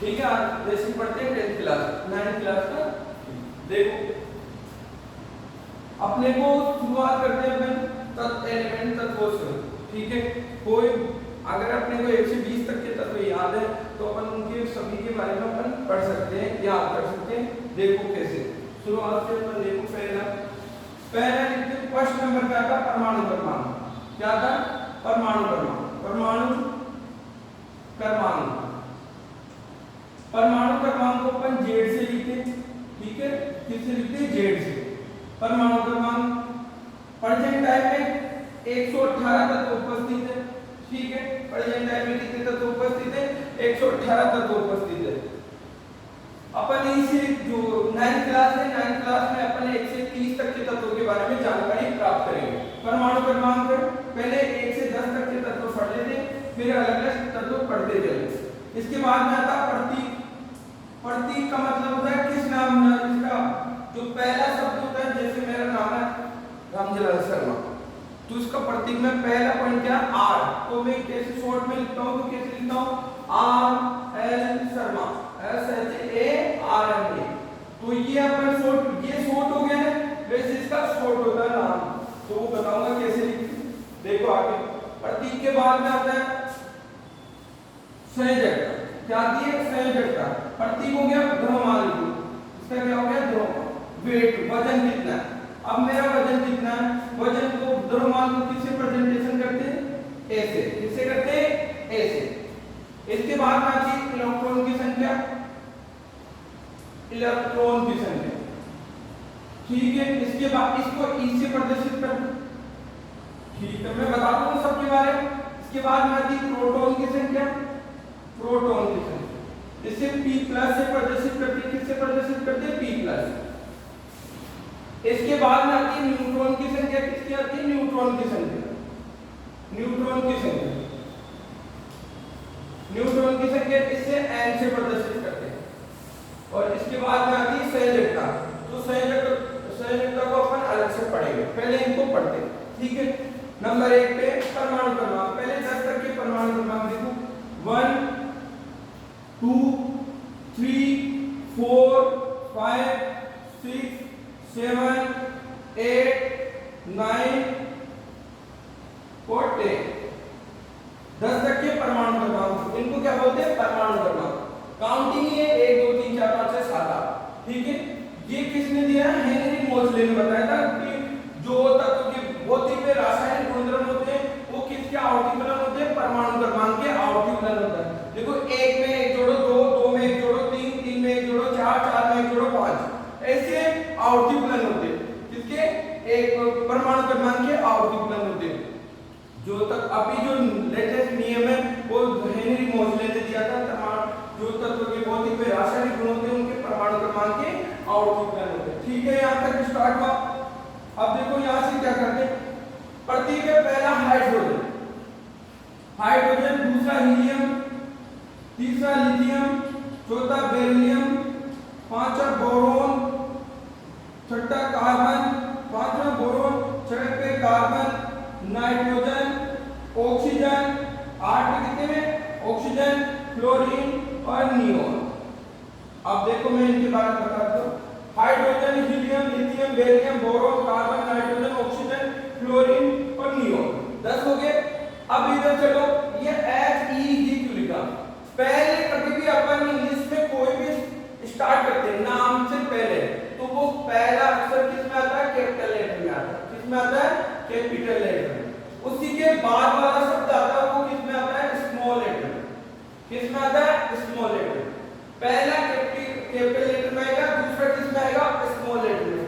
ठीक है, आज बेसिक पढ़ते हैं 10th क्लास 9th क्लास का। देखो अपने को शुरुआत करते हैं अपन एलिमेंट तत्वों से। ठीक है, कोई अगर अपने को 1 से 20 तक के तत्व याद है तो अपन उनके सभी के बारे में अपन पढ़ सकते हैं, याद कर सकते हैं। देखो कैसे शुरुआत से अपन देखो पहला लिखते हैं। फर्स्ट नंबर क्या था? परमाणु क्रमांक। क्या था? परमाणु क्रमांक। परमाणु क्रमांक को अपन जेड से लिखते हैं। ठीक है, किससे लिखते हैं? जेड से। परमाणु क्रमांक प्रेजेंट टाइम में 118 तत्व उपस्थित है। ठीक है, प्रेजेंट टाइम में कितने तत्व उपस्थित है? 118 तत्व उपस्थित है। अपन इसे जो 9th क्लास है, 9th क्लास में अपन 1 से 30 तक के तत्वों के बारे में जानकारी प्राप्त करेंगे। परमाणु क्रमांक पहले 1 से 10 तक के तत्व पढ़ लेते, फिर अलग-अलग तत्व पढ़ते चले। इसके बाद में आता प्रतीक। प्रतीक का मतलब होता है किस नाम में इसका जो पहला शब्द होता है, जैसे मेरा नाम है रामजलाल शर्मा, तो इसका प्रतीक में पहला पॉइंट क्या? आर। तो मैं कैसे शॉर्ट में लिखता हूं? तो कैसे लिखता हूं? R L Sharma, SHARMA। तो ये अपन शॉर्ट, ये शॉर्ट हो गया है, वैसे इसका शॉर्ट होता है नाम, तो वो बताऊंगा कैसे लिखते। देखो आगे प्रतीक के बाद में आता है संयोजकता। क्या आती है? संयोजकता। प्रतीक हो गया द्रव्यमान, इसका क्या हो गया? द्रव्यमान। वेट, वजन कितना है? अब मेरा वजन कितना है? वजन को द्रव्यमान को किससे प्रेजेंटेशन करते हैं? ऐसे। किससे करते हैं? ऐसे। इसके बाद में आती है इलेक्ट्रॉन की संख्या। इलेक्ट्रॉन की संख्या, ठीक है, इसके बाद इसको ई से प्रदर्शित करते। ठीक है, मैं बता दूं सबके बारे में। इसके बाद में आती है प्रोटॉन की संख्या। प्रोटॉन की संख्या इसे P+ से प्रदर्शित करते हैं। किससे प्रदर्शित करते हैं? P+। इसके बाद में आती है न्यूट्रॉन की संख्या। किसकी आती है? न्यूट्रॉन की संख्या। न्यूट्रॉन की संख्या, न्यूट्रॉन की संख्या इससे N से प्रदर्शित करते हैं। और इसके बाद में आती है संयोजकता। तो संयोजकता को अपन अलग से पढ़ेंगे, पहले इनको पढ़ते हैं। ठीक है, नंबर 1 पे परमाणु क्रमांक। पहले 10 तक के परमाणु क्रमांक देखो। 1 2 3 4 5 6 7 8 9 और 10। 10 तक के परमाणु क्रमांक, इनको क्या बोलते हैं? परमाणु क्रमांक। काउंटिंग है 1 2 3 4 5 6 7 8। ठीक है, ये किसने दिया है? हेनरी मोजले ने बताया था कि जो तत्व के भौतिक में रासायनिक गुणधर्म होते हैं वो किसके आवर्ती फलन होते हैं? परमाणु क्रमांक के आवर्ती फलन होता है। देखो 1 में 1 जोड़ो, 2 में 1 जोड़ो, 3 में 1 जोड़ो, 4 में 1 जोड़ो, 5 ऐसे आवर्ती फलन होते हैं। किसके? एक परमाणु क्रमांक के आवर्ती फलन होते हैं। जो तक अभी जो लेटेस्ट नियम है वो हेनरी मोजले ने दिया था। जो तत्व के भौतिक में रासायनिक गुण होते हैं उनके परमाणु क्रमांक के आवर्ती फलन होते हैं। ठीक है, यहां तक स्टार्ट हुआ। अब देखो यहां से क्या करते हैं? प्रतीक है पहला हाइड्रोजन, हाइड्रोजन, दूसरा हीलियम, तीसरा लिथियम, चौथा बेरिलियम, पांचवा बोरोन, छठा कार्बन, पांचवा बोरोन, छठे कार्बन, नाइट्रोजन, ऑक्सीजन, 8 कितने में? ऑक्सीजन, फ्लोरीन और नियोन। अब देखो मैं इनके बारे में बताता हूं। Hydrogen, helium, lithium, beryllium, boron, carbon, nitrogen, oxygen, fluorine और नियोन। 10 हो गए। अब इधर चलो, ये HEG क्यों लिखा? पहले कभी भी अपन इंग्लिश में कोई भी स्टार्ट करते हैं नाम से पहले, तो वो पहला अक्षर किसमें आता है? कैपिटल लेटर में आता है। किसमें आता है? कैपिटल लेटर में। उसी के बाद वाला शब्द आता है वो किसमें आता है? स्मॉल लेटर में। किसमें आता है? Small letter. पहला कैपिटल लेटर में आएगा, दूसरा किसमें आएगा? स्मॉल लेटर में।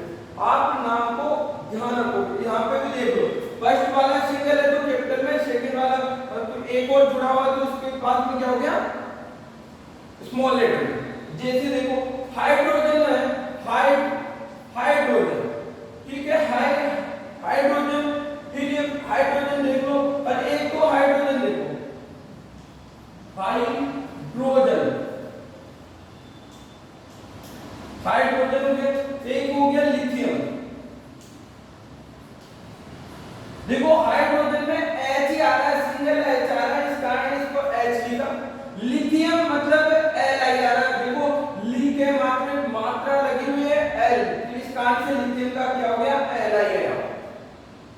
आप नाम को ध्यान रखो, यहाँ पे भी देख लो। फर्स्ट वाला सिंगल है तो कैपिटल में, सेकंड वाला तो एक और जुड़ा हुआ तो उसके बाद में क्या हो गया? स्मॉल लेटर में। जैसे देखो हाइड्रोजन है, हाइड्रोजन, ठीक है, हाइड्रोजन, हीलियम, हाइड्रोजन देख लो, और एक तो हाइड्रोजन देखो, हाइड्रोजन, हाइड्रोजन हो गया। एक हो गया लिथियम। देखो हाइड्रोजन में H ही आ रहा है, सिंगल H आ रहा है, इस कारण इसको H लिखा। लिथियम मतलब Li आ कारण से लिथियम का क्या हो गया, एलआई आया।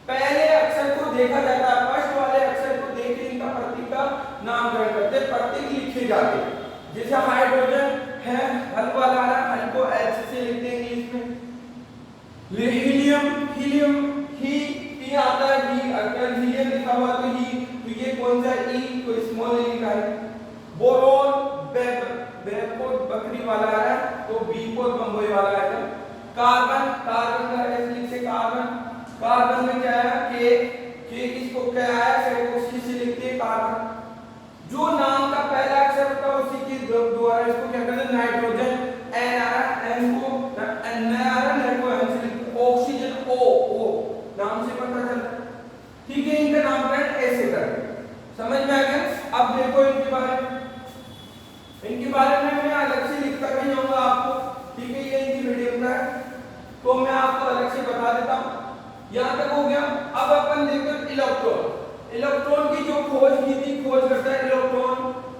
पहले अक्षर को देखा जाता है, फर्स्ट वाले अक्षर को देख के इनका प्रतीक का नामकरण करते, प्रतीक लिखे जाते। जैसे हाइड्रोजन है, हल वाला आ रहा, हल को एच से लिखते हैं इंग्लिश में। हीलियम, हीलियम ही आता है, ही अगर हीलियम लिखा हुआ तो ही, तो ये कौन सा ई, तो स्मॉल ई लिखा है। बोरोन बेको बकरी वाला आ रहा है, तो बी को बम्बई वाला आएगा। कार्बन, कार्बन का एस लिखते, कार्बन, कार्बन में क्या है, के किसको क्या है, कार्बोक्सी से लिखते हैं कार्बन। जो नाम का पहला अक्षर होता है उसी के द्वारा इसको क्या कहते हैं, नाइट्रोजन, एन आ रहा, एन को एन आ रहा, एन को एन से लिखते, ऑक्सीजन ओ नाम से पता चला। ठीक है, इनका नामकरण ऐसे कर, समझ में आ गया। अब देखो इनके बारे में मैं अलग से लिखता भी जाऊंगा आपको, ठीक है, ये इनकी वीडियो का है तो मैं आपको अलग से बता देता हूं। यहां तक हो गया। अब अपन देखते हैं इलेक्ट्रॉन। इलेक्ट्रॉन की जो खोज की थी, खोज करता है इलेक्ट्रॉन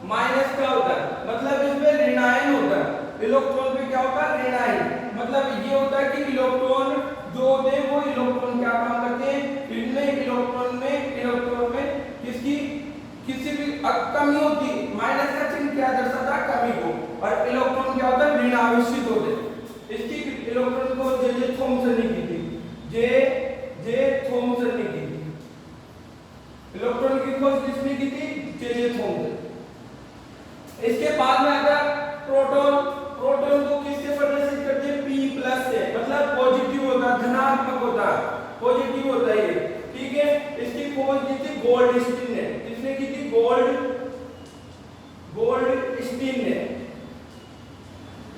माइनस क्या होता है, मतलब इसमें ऋणायन होता है। इलेक्ट्रॉन पे क्या होता है, ऋणायन, मतलब ये होता है कि इलेक्ट्रॉन जो होते हैं वो इलेक्ट्रॉन क्या काम करते हैं, इनमें इलेक्ट्रॉन में किसी भी कमी होती, माइनस का चिन्ह क्या दर्शाता है, कमी को, और इलेक्ट्रॉन क्या होता है, ऋण आवेशित होते हैं। इसकी इलेक्ट्रॉन को जे थॉमसन ने की थी, जे थॉमसन ने की थी। इलेक्ट्रॉन की खोज किसने की थी, जे थॉमसन। इसके बाद में आता है प्रोटॉन। प्रोटॉन को किससे प्रदर्शित करते हैं, P प्लस से, मतलब पॉजिटिव होता है, धनात्मक होता है, पॉजिटिव होता है ये, ठीक है। इसकी खोज की थी गोल्डस्टीन ने, किसने की थी, गोल्डस्टीन ने।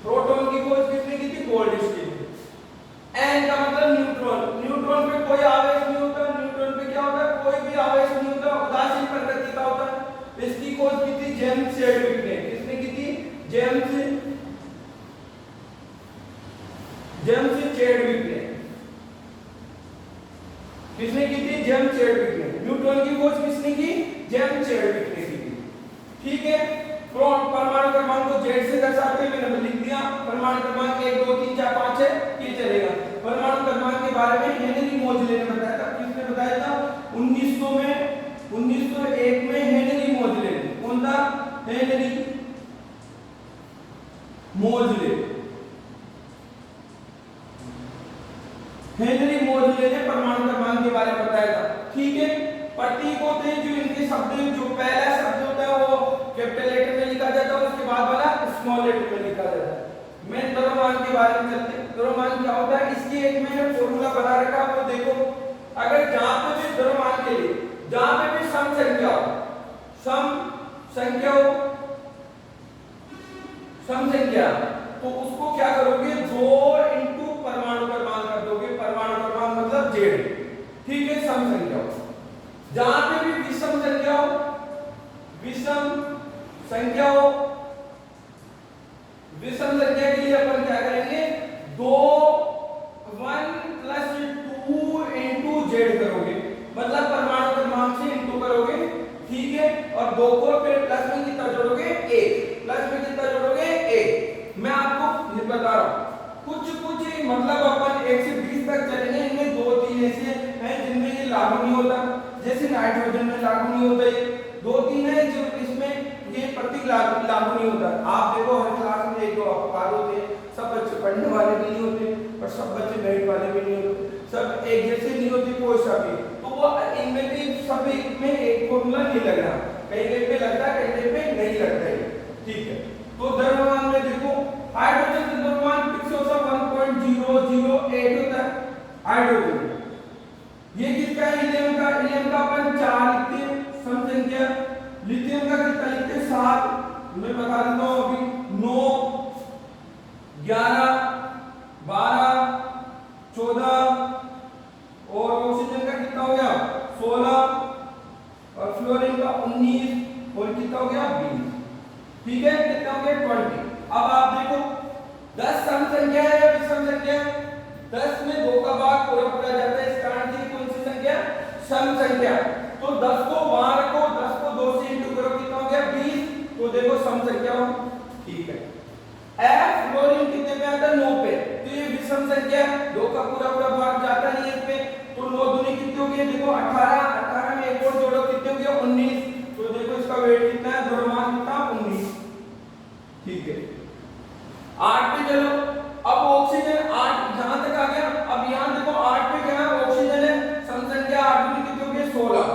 प्रोटॉन की खोज किसने की थी, गोल्डस्टीन। एन का मतलब न्यूट्रॉन, न्यूट्रॉन पे कोई आवेश नहीं होता, न्यूट्रॉन पे क्या होता है, कोई भी आवेश नहीं होता, उदासीन प्रकृति का होता है। इसकी खोज की थी जेम्स चैडविक ने, किसने की थी, जेम्स चैडविक ने, किसने की थी, जेम्स चैडविक ने। न्यूट्रॉन की खोज किसने की, जेम्स चैडविक ने की थी, ठीक है। परमाणु क्रमांक को जेड से दर्शाते हैं, मैंने लिख दिया। परमाणु क्रमांक 1 2 3 4 5 है, ये चलेगा। परमाणु क्रमांक के बारे में हेनरी मोजले ने बताया था, किसने बताया था, 1901 में हेनरी मोजले ने। कौन था, हेनरी मोजले। हेनरी मोजले ने परमाणु क्रमांक के बारे में बताया था, ठीक है। प्रतीक होते हैं जो इनके शब्द, जो पहला शब्द होता है वो कैपिटल लेटर में लिखा जाता है, उसके बाद वाला स्मॉल लेटर में लिखा जाता है। मैं द्रव्यमान के बारे में चलते हैं। द्रव्यमान क्या होता है, इसकी एक मैंने फॉर्मूला बना रखा है, वो देखो। अगर जहां पे भी द्रव्यमान के लिए जहां पे भी सम संख्या तो उसको क्या करोगे, 2 इंटू परमाणु क्रमांक कर दोगे। परमाणु क्रमांक मतलब जेड, ठीक है। सम संख्या हो, जहां पे भी विषम संख्या हो, विषम संख्या के लिए अपन क्या करेंगे, 1 प्लस 2 इंटू जेड करोगे, मतलब परमाणु क्रमांक से इंटू करोगे, ठीक है। और 2 को फिर प्लस में कितना जोड़ोगे, 1, प्लस में कितना जोड़ोगे, 1। मैं आपको ये बता रहा हूं, कुछ मतलब अपन 1 से 20 तक चलेंगे, इनमें 2-3 ऐसे हैं जिनमें ये लागू नहीं होता, जैसे नाइट्रोजन में लागू नहीं होता, ये 2-3 है जो इसमें ये प्रतीक लागू नहीं होता। आप देखो हर क्लास में 1-2 अपवाद होते हैं, सब बच्चे पढ़ने वाले भी नहीं होते और सब बच्चे मेरिट वाले भी नहीं होते, सब एक जैसे नहीं होते कोई सभी, तो वो इनमें भी सभी में एक फॉर्मूला नहीं लग रहा, कहीं पे लगता है कहीं पे नहीं लगता है, ठीक है। तो द्रव्यमान में देखो, हाइड्रोजन का द्रव्यमान फिक्स होता है 1.008 होता है हाइड्रोजन। ये किसका है, हीलियम का। हीलियम का अपन 4 लिखते हैं सम संख्या। लिथियम का कितना लिखते हैं, 7। मैं बता देता हूं अभी, 9 11 12 14 और ऑक्सीजन का कितना हो गया, 16 और फ्लोरीन का 19 और कितना हो गया, 20, ठीक है। कितना हो गया, 20। अब आप देखो 10 सम संख्या है या विषम संख्या, 10 में 2 का भाग पूरा जाता है, इस कारण से कौन सी संख्या, सम संख्या। तो 10 को वहां रखो, 10 को 2 से इंटू करो, कितना हो गया, 20। तो देखो सम संख्या हो, ठीक है। एफ फ्लोरीन कितने पे आता है 9 पे, तो ये विषम संख्या 2 का पूरा पूरा भाग जाता नहीं है इस पे, तो 9 दूनी कितनी होगी देखो 18, 18 में एक और जोड़ो कितने हो गया 19, तो देखो इसका वेट कितना है द्रव्यमान कितना 19, ठीक है। 8 पे चलो, अब ऑक्सीजन 8 जहां तक आ गया, अब यहां देखो 8 पे क्या है ऑक्सीजन है, सम संख्या 8 दूनी कितनी हो गई 16,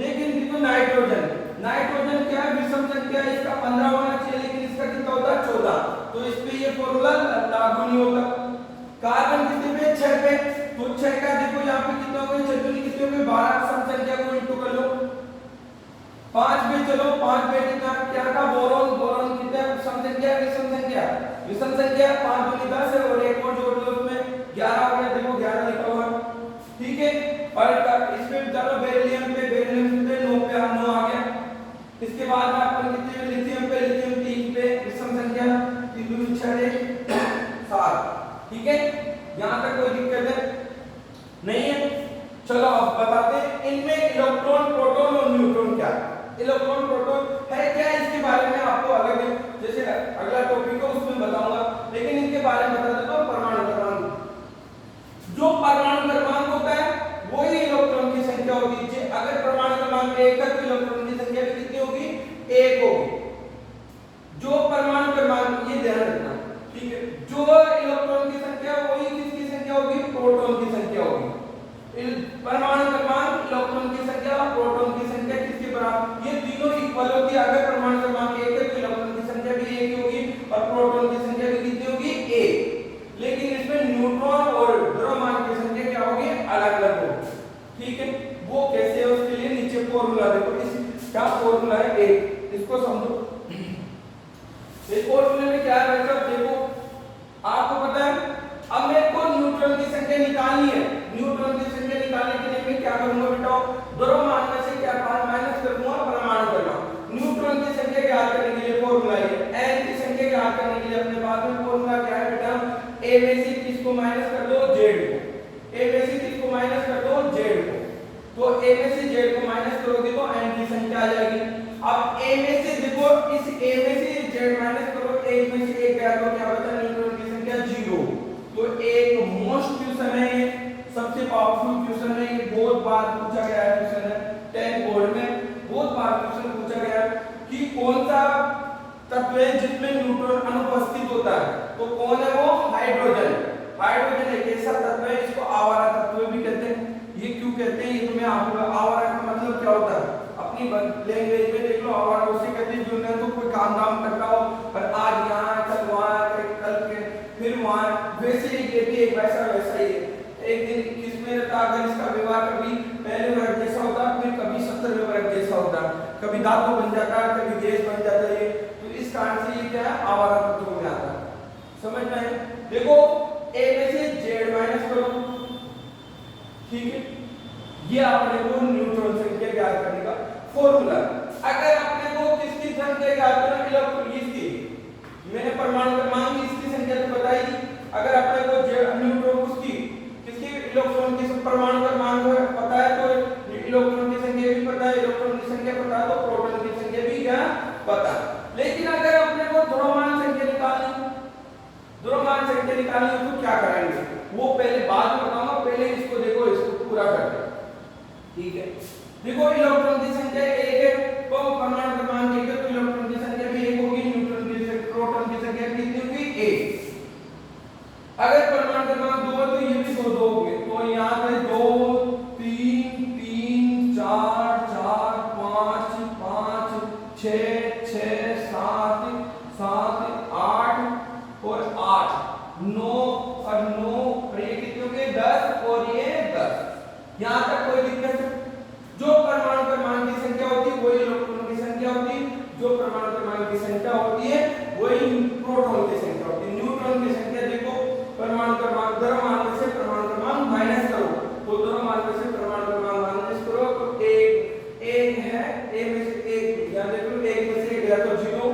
लेकिन देखो नाइट्रोजन, नाइट्रोजन क्या है विषम संख्या है, इसका 15 होना चाहिए लेकिन इसका कितना होता है 14, तो इस पे ये फॉर्मूला लागू नहीं होगा। कार्बन कितने पे 6 पे, तो 6 का देखो यहाँ पे कितना हो गया 6 दूनी कितने हो गए 12, सम संख्या को इंटू कर लो। 5 पे चलो, 5 पे कितना क्या था बोरोन, बोरोन कितना सम संख्या विषम संख्या, विषम संख्या 5 दूनी 10 है और एक और जोड़ लो उसमें 11 हो गया, देखो 11 लिखा हुआ, ठीक है। और इसमें चलो बेरिलियम पे, बेरिलियम कितने 9 पे 9 आ गया। इसके बाद अपन कितने लिथियम पे, लिथियम 3 पे विषम संख्या 3 दूनी 6 7, ठीक है। यहां तक कोई दिक्कत है नहीं है। चलो अब बताते हैं इनमें इलेक्ट्रॉन प्रोटॉन और न्यूट्रॉन क्या है। इलेक्ट्रॉन प्रोटॉन है क्या इसके बारे में आपको अलग जैसे अगला टॉपिक है उसमें बताऊंगा, लेकिन इनके बारे में बता देता हूं। परमाणु क्रमांक, जो परमाणु क्रमांक होता है वही इलेक्ट्रॉन की संख्या होती है। अगर परमाणु क्रमांक 1 है तो इलेक्ट्रॉन की संख्या भी कितनी होगी 1 होगी। जो परमाणु क्रमांक, ये ध्यान रखना, ठीक है, जो इलेक्ट्रॉन की संख्या वही किसकी संख्या होगी प्रोटॉन की संख्या होगी। परमाणु क्रमांक, इलेक्ट्रॉन की संख्या और प्रोटॉन की संख्या किसके बराबर, ये तीनों इक्वल होती है। अगर परमाणु क्रमांक 1 है तो इलेक्ट्रॉन की संख्या भी 1 होगी और प्रोटॉन की संख्या भी कितनी होगी 1। लेकिन इसमें न्यूट्रॉन और द्रव्यमान की संख्या क्या होगी अलग अलग होगी, ठीक है। वो कैसे है उसके लिए नीचे फॉर्मूला देखो, इस क्या फॉर्मूला है एक, इसको समझो। इस फॉर्मूले में क्या है देखो, आपको पता है अब मेरे को न्यूट्रॉन की संख्या निकालनी है। न्यूट्रॉन की संख्या निकालने के लिए मैं क्या करूंगा बेटा, द्रव्यमान में से क्या माइनस कर दूंगा, परमाणु कर लूंगा। न्यूट्रॉन की संख्या ज्ञात करने के लिए फॉर्मूला है, n की संख्या ज्ञात करने के लिए अपने पास में फॉर्मूला क्या है बेटा, a में से किसको माइनस कर दो z को, a में से किसको माइनस कर दो z को, तो a में से z को माइनस करोगे तो n की संख्या आ जाएगी। अब a में से देखो, इस a में से z माइनस करो, 1 में से 1 गया तो क्या बचा, न्यूट्रॉन की संख्या 0। तो एक मोस्ट क्वेश्चन है, सबसे पावरफुल क्वेश्चन है, ये बहुत बार पूछा गया है क्वेश्चन है 10 बोर्ड में, बहुत बार क्वेश्चन पूछा गया है कि कौन सा तत्व है जिसमें न्यूट्रॉन अनुपस्थित होता है, तो कौन है वो, हाइड्रोजन। हाइड्रोजन एक ऐसा तत्व है, इसको आवारा तत्व भी कहते हैं। ये क्यों कहते हैं ये तो मैं आपको, आवारा का मतलब क्या होता है अपनी लैंग्वेज में देख लो, आवारा उसे कहते हैं जो ना तो कोई काम कर रहा हो पर आज यहाँ कल वहाँ कल के फिर वहाँ, वैसे ही ये भी एक वैसा ही है। एक दिन किसमें रहता, अगर इसका व्यवहार कभी पहले वर्ग जैसा होता है, फिर कभी 70वें वर्ग जैसा होता है, कभी धातु बन जाता है, कभी गैस बन जाता है, तो इस कारण से ये क्या है आवारा तत्वों में आता है। समझ में आए? देखो a में से z माइनस करो, ठीक है, ये अपने को न्यूट्रॉन संख्या ज्ञात करने का फॉर्मूला। अगर अपने को किसकी संख्या ज्ञात करना, इलेक्ट्रॉन इसकी, मैंने परमाणु क्रमांक इसकी संख्या तो बताई थी। अगर अपने को न्यूट्रॉन किसकी इलेक्ट्रॉन की परमाणु क्रमांक पता है तो इलेक्ट्रॉन की संख्या भी पता है, इलेक्ट्रॉन की संख्या पता है तो प्रोटॉन की संख्या भी क्या पता। लेकिन अगर अपने को द्रव्यमान संख्या निकालनी, द्रव्यमान संख्या निकालनी हो तो क्या करेंगे वो पहले बाद में बताऊंगा, पहले इसको देखो, इसको पूरा करते हैं, ठीक है। देखो इलेक्ट्रॉन की संख्या 1 है तो परमाणु क्रमांक 1 है तो इलेक्ट्रॉन की संख्या भी 1 होगी, न्यूट्रॉन की प्रोटॉन की संख्या कितनी होगी 1। अगर परमाणु क्रमांक 2 है तो ये भी 2 होंगे, तो यहां पे 2 3 3 4 4 5 5 6 6 7 7 8 और 8 9 और 9 और ये कितने हो गए 10 और ये 10। यहां तक कोई दिक्कत है? जो परमाणु क्रमांक की संख्या होती है वही इलेक्ट्रॉन की संख्या होती है, जो परमाणु क्रमांक की संख्या होती है वही प्रोटॉन की संख्या होती है। न्यूट्रॉन की संख्या देखो, परमाणु क्रमांक द्रव्यमान में से परमाणु क्रमांक माइनस करो, तो द्रव्यमान में से परमाणु क्रमांक माइनस करो तो 1 है, a में से 1 यहां देख लो, 1 में से 1 गया तो 0,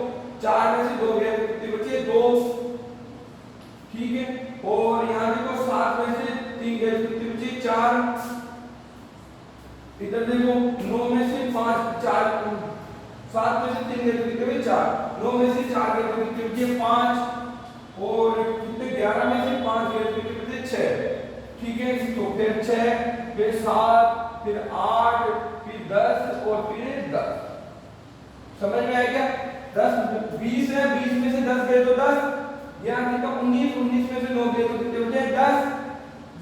4 में से 2 गया तो कितने बचे 2, ठीक है। और यहां देखो 7 में से 3 गए तो कितने बचे 4, इधर देखो 9 में से 5 4 7 में से 3 गए तो कितने बचे 4, 9 में से 4 गए तो कितने बचे 5, 11 में से 5 गए तो कितने बचे 6, ठीक है। तो फिर 6, फिर 7, फिर 8, फिर 10 और फिर 10। समझ में आया क्या? 10 20 है, 20 में से 10 गए तो 10, यहाँ कितना 19, 19 में से 9 गए तो कितने बचे 10।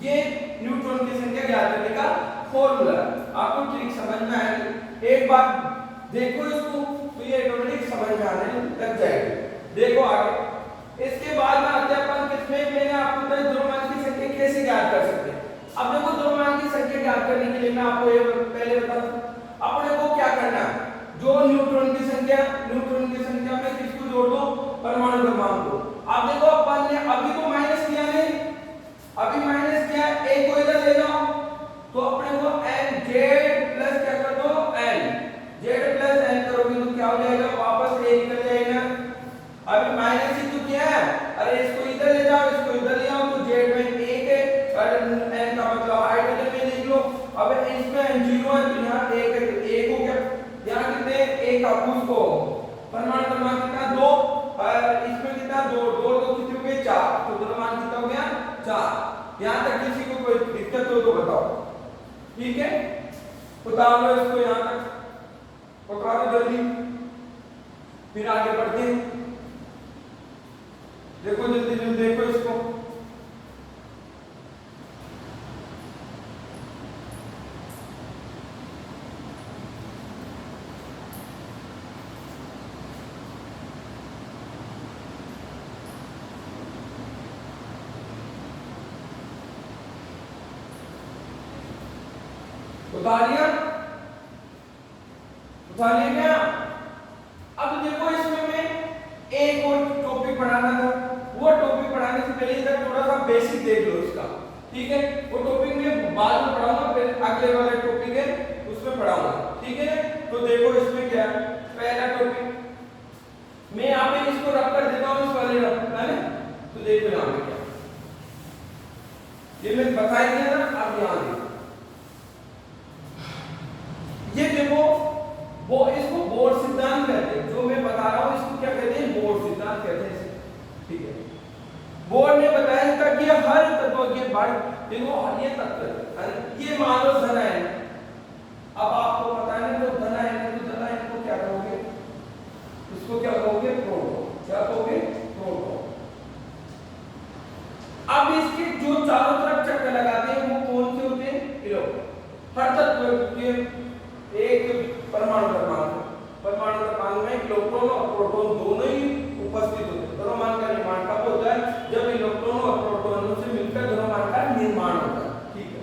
ये न्यूट्रॉन की संख्या ज्ञात करने का फॉर्मूला। आपको ट्रिक समझ में आएगी, एक बार देखो इसको तो ये ऑटोमेटिक समझ में आने लग जाएगी। देखो आगे, इसके बाद में आते हैं अपन किसमें, मैंने आपको बताया द्रव्यमान की संख्या कैसे ज्ञात कर सकते हैं। अब देखो द्रव्यमान की संख्या ज्ञात करने के लिए मैं आपको ये पहले बता दूं, अपने को क्या करना है, जो न्यूट्रॉन की संख्या में किसको जोड़ दो, परमाणु क्रमांक को। अब देखो अपन ने अभी तो माइनस किया नहीं, अभी माइनस किया, एक को इधर ले जाओ तो अपने को n z प्लस क्या कर दो n, z प्लस n करोगे तो क्या हो जाएगा, वापस a निकल जाएगा। अभी माइनस ही तो किया है, अरे इसको इधर ले जाओ, इसको इधर ले आओ तो z में 1 है और n का मतलब हाइड्रोजन में लिख लो। अब इसमें n0 है तो यहाँ 1 है तो 1 हो गया, यहाँ कितने 1 का उसको परमाणु क्रमांक कितना 2 और इसमें कितना 2, 2 2 कितने हो गए 4, तो द्रव्यमान कितना हो गया 4। यहाँ तक किसी को कोई दिक्कत हो तो बताओ, ठीक है। बता लो इसको, यहाँ तक बता दो जल्दी, फिर आगे बढ़ते हैं। देखो जल्दी जल्दी देखो इसको, बता लिया क्या? अब देखो इसमें मैं एक और टॉपिक पढ़ाना था, वो टॉपिक पढ़ाने से पहले इधर थोड़ा सा बेसिक देख लो इसका, ठीक है। वो टॉपिक मैं बाद में पढ़ाऊंगा, फिर अगले वाले टॉपिक है उसमें पढ़ाऊंगा, ठीक है। तो देखो इसमें क्या है, पहला टॉपिक मैं यहाँ पे इसको रख कर देता हूँ, इस वाले है ना, तो देखो यहाँ पे क्या, ये मैं बता ही दिया ना, अब यहाँ देखो, ये देखो वो इसको बोर सिद्धांत कहते हैं, जो मैं बता रहा हूं इसको क्या कहते हैं, बोर सिद्धांत कहते हैं, ठीक है। बोर ने बताया इसका कि हर तत्व के बारे देखो, ये तत्व ये मान लो धन है, अब आपको पता है तो धन है तो क्या कहोगे, इसको क्या कहोगे प्रोटॉन, क्या कहोगे प्रोटॉन। अब इसके जो चारों तरफ चक्कर लगाते हैं वो कौन से होते हैं, इलेक्ट्रॉन। हर तत्व के एक परमाणु क्रमांक में इलेक्ट्रॉन और प्रोटॉन दोनों ही उपस्थित होते हैं। द्रव्यमान का निर्माण कब होता है, जब इलेक्ट्रॉन और प्रोटॉनों से मिलकर द्रव्यमान का निर्माण होता है, ठीक है।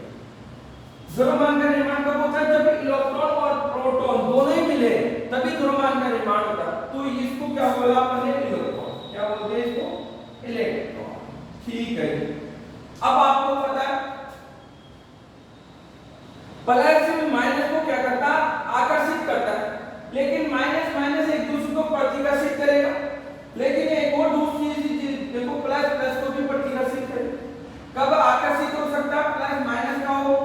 द्रव्यमान का निर्माण कब होता है, जब इलेक्ट्रॉन और प्रोटॉन दोनों ही मिले तभी द्रव्यमान का निर्माण होता है। तो इसको क्या बोला अपने, इलेक्ट्रॉन, क्या बोलते हैं इसको, इलेक्ट्रॉन, ठीक है। अब आपको पता है प्लस में माइनस को क्या करता है, आकर्षित करता है, लेकिन माइनस माइनस एक दूसरे को प्रतिकर्षित करेगा। लेकिन एक और दूसरी चीज देखो, प्लस प्लस को भी प्रतिकर्षित करेगा। कब आकर्षित हो सकता है, प्लस माइनस का हो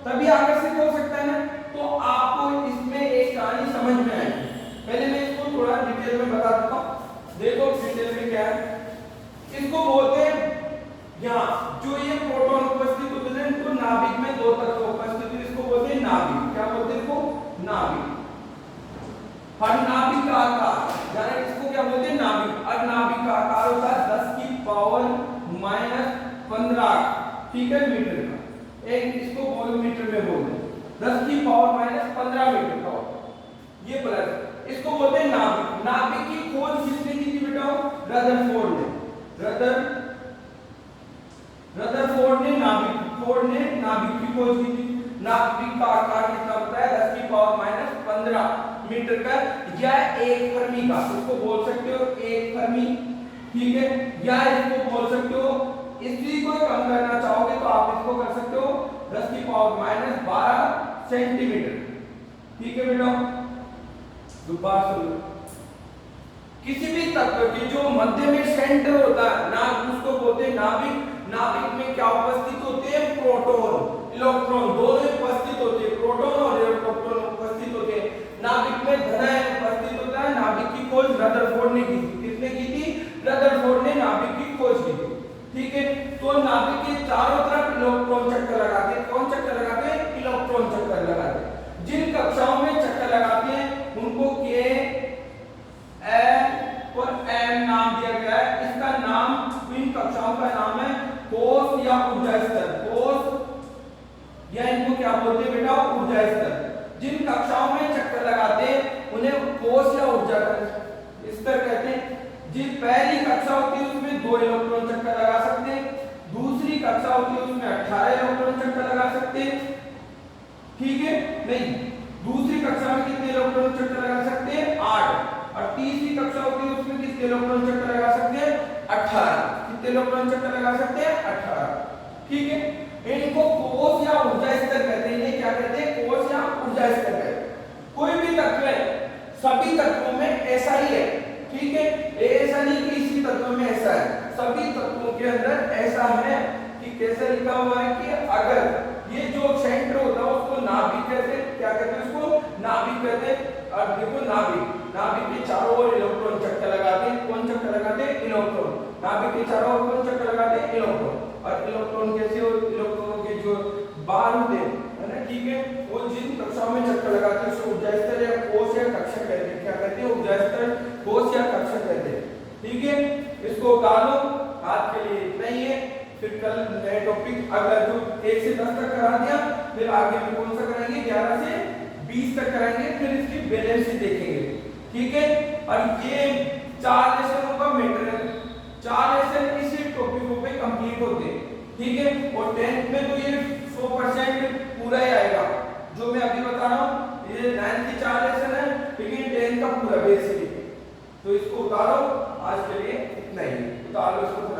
तभी आकर्षित हो सकता है ना। तो आपको इसमें एक कहानी समझ में आएगी, पहले मैं इसको थोड़ा डिटेल में बता देता हूँ। देखो डिटेल में क्या है, इसको बोलते हैं यहाँ जो ये प्रोटॉन उपस्थित होते हैं तो नाभिक में दो तत्व उपस्थित है, इसको बोलते हैं नाभिक। क्या बोलते हैं इसको, नाभिक। हर नाभिक का आकार, यानी इसको क्या बोलते हैं, नाभिक। हर नाभिक का आकार होता है 10 की पावर -15, ठीक है, मीटर का। एक इसको बोल मीटर में बोलते हैं 10 की पावर -15 मीटर का, ये प्लस, इसको बोलते हैं नाभिक। नाभिक की खोज किसने की थी बेटा, रदरफोर्ड ने। रदरफोर्ड ने नाभिक की खोज की थी। नाभिक का आकार कितना होता है, 10 की पावर -15 मीटर का, या 1 फर्मी का, इसको बोल सकते हो 1 फर्मी, ठीक है। या इसको बोल सकते हो, इसी को कम करना चाहोगे तो आप इसको कर सकते हो 10 की पावर -12 सेंटीमीटर, ठीक है बेटा। दोबारा सुनो, किसी भी तत्व की जो मध्य में सेंटर होता है ना, उसको बोलते हैं नाभिक। नाभिक में क्या उपस्थित होते हैं, प्रोटॉन इलेक्ट्रॉन दोनों उपस्थित होते हैं, प्रोटॉन और इलेक्ट्रॉन उपस्थित होते हैं। नाभिक में धनायन उपस्थित होता है। नाभिक की खोज रदरफोर्ड ने की थी। किसने की थी, रदरफोर्ड ने नाभिक की खोज की थी, ठीक है। तो नाभिक के चारों तरफ इलेक्ट्रॉन चक्कर लगाते हैं। कौन चक्कर लगाते हैं? इलेक्ट्रॉन चक्कर लगाते हैं। जिन कक्षाओं में चक्कर लगाते हैं उनको के एल और एम नाम दिया गया है। इसका नाम, इन कक्षाओं का नाम है कोश या ऊर्जा स्तर। कोश या इनको क्या बोलते हैं बेटा? ऊर्जा स्तर। जिन कक्षाओं में चक्कर लगाते हैं उन्हें कोश या ऊर्जा स्तर कहते हैं। जिन पहली कक्षा होती है उसमें 2 इलेक्ट्रॉन चक्कर लगा सकते हैं, दूसरी कक्षा होती है उसमें 18 इलेक्ट्रॉन चक्कर लगा सकते हैं, ठीक है। नहीं, दूसरी कक्षा में कितने इलेक्ट्रॉन चक्कर लगा सकते हैं? 8। और तीसरी कक्षा होती है उसमें कितने इलेक्ट्रॉन चक्कर लगा सकते हैं? 18। कितने इलेक्ट्रॉन चक्कर लगा सकते हैं? 18, ठीक है। इनको कोश या ऊर्जा स्तर कहते हैं। क्या कहते हैं? कोश या ऊर्जा स्तर कहते हैं। कोई भी तत्व है, सभी तत्वों में ऐसा ही है, ठीक है। ऐसा नहीं कि इसी तत्व में ऐसा है, सभी तत्वों के अंदर ऐसा है कि कैसे लिखा हुआ है कि अगर ये जो सेंटर होता है उसको नाभिक कहते हैं। क्या कहते हैं? उसको नाभिक कहते हैं। और देखो नाभिक, नाभिक के चारों ओर इलेक्ट्रॉन चक्कर लगाते हैं। कौन चक्कर लगाते हैं? इलेक्ट्रॉन। नाभिक के चारों ओर कौन चक्कर लगाते हैं? इलेक्ट्रॉन। और इलेक्ट्रॉन कैसे हो? इलेक्ट्रॉनों के जो बार होते हैं, है ना, ठीक है, वो जिन कक्षाओं में चक्कर लगाते हैं उसको ऊर्जा स्तर या कोश या कक्षा कहते हैं। क्या कहते हैं? ऊर्जा स्तर, कोश या कक्षा कहते हैं, ठीक है। इसको डालो। आज के लिए इतना ही है। फिर कल नए टॉपिक, अगर जो 1 से 10 तक करा दिया, फिर आगे में कौन सा कराएंगे? 11 से 20 तक कराएंगे। फिर इसकी बैलेंस देखेंगे, ठीक है। और ये 4 लेसनों का मटेरियल, 4 लेसन इसी टॉपिकों पे कंप्लीट होते हैं, ठीक है। और 10th में तो ये 100% पूरा ही आएगा जो मैं अभी बता रहा हूँ। ये 9th की 4 लेसन है, लेकिन 10th का पूरा बेसिक है। तो इसको उतारो। आज के लिए इतना ही, उतारो इसको।